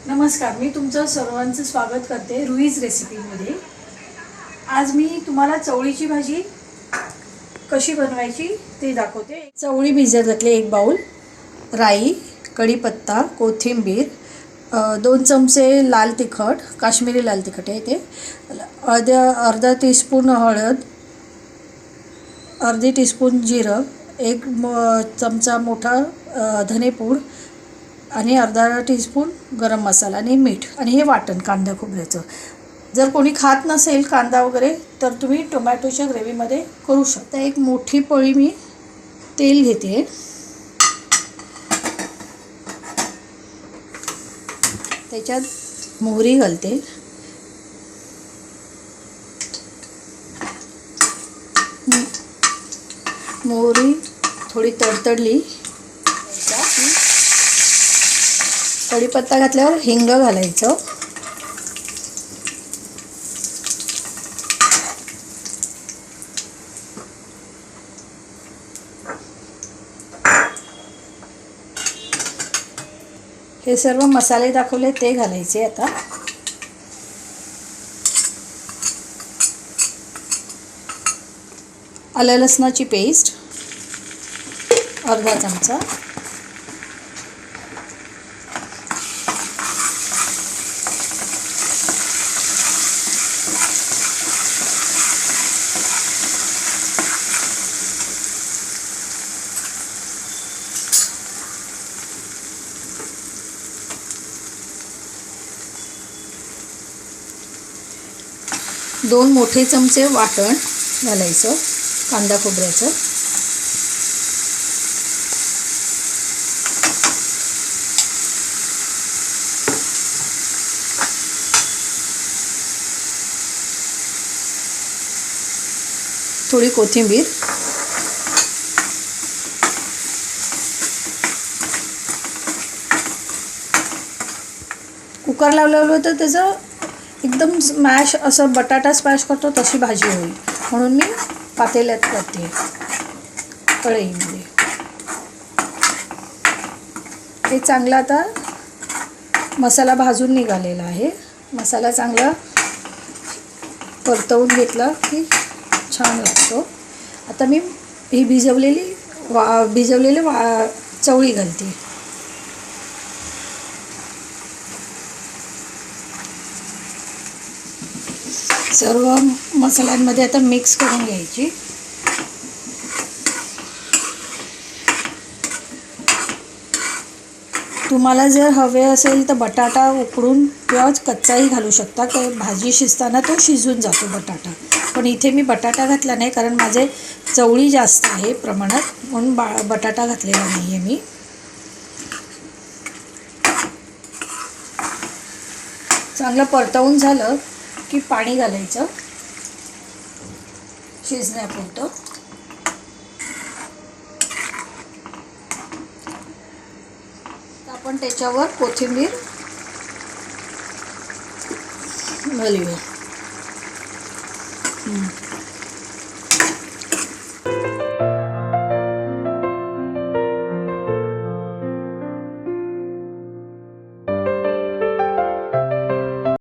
नमस्कार, मी तुमचं सर्वांचं स्वागत करते रुईज रेसिपीमध्ये। आज मी तुम्हाला चवळीची भाजी कशी बनवायची ते दाखवते। चवळी भिजत घातली 1 बाउल, राई, कढीपत्ता, कोथिंबीर, 2 चमचे लाल तिखट, काश्मीरी लाल तिखट आहे ते, अर्धा टीस्पून हळद, अर्धी टीस्पून जिरं, 1 चमचा मोठा धनेपूड आणि अर्धा टीस्पून गरम मसाला आणि मीठ, आणि हे वाटण कांदा खोबऱ्याचं। जर कोणी खात नसेल कांदा वगैरे तर तुम्ही टोमॅटोच्या ग्रेव्हीमध्ये करू शकता। एक मोठी पळी मी तेल घेते, त्याच्यात मोहरी घालते, मोहरी थोडी तडतडली, कढीपत्ता घातल्यावर हिंग घालायचं, हे सर्व मसाले दाखवले ते घालायचे। आता आलं लसणाची पेस्ट अर्धा चमचा, दोन मोठे चमचे वाटण घालायचं कांदा खोबऱ्याचं, थोडी कोथिंबीर, कुकर लावलं तर त्याचं एकदम स्मॅश असं बटाटा स्मॅश करतो तशी भाजी होईल, म्हणून मी पातेल्यात करते कढईमध्ये। हे चांगलं आता मसाला भाजून निघालेला आहे, मसाला चांगला परतवून घेतला की छान लागतो। आता मी ही भिजवलेली चवळी घालते, सर्व मसाल्यांमध्ये आता मिक्स करून घ्यायची। तुम्हाला जर हवे असेल तर बटाटा उकडून किंवा कच्चाही घालू शकता, की भाजी शिजताना तो शिजून जातो बटाटा, पण इथे मी बटाटा घातला नाही कारण माझे चवळी जास्त आहे प्रमाणात, म्हणून बटाटा घातलेला नाही आहे मी। चांगलं परतवून झालं की पाणी घालायचं शिजण्यापुरतं, आपण त्याच्यावर कोथिंबीर घालूया।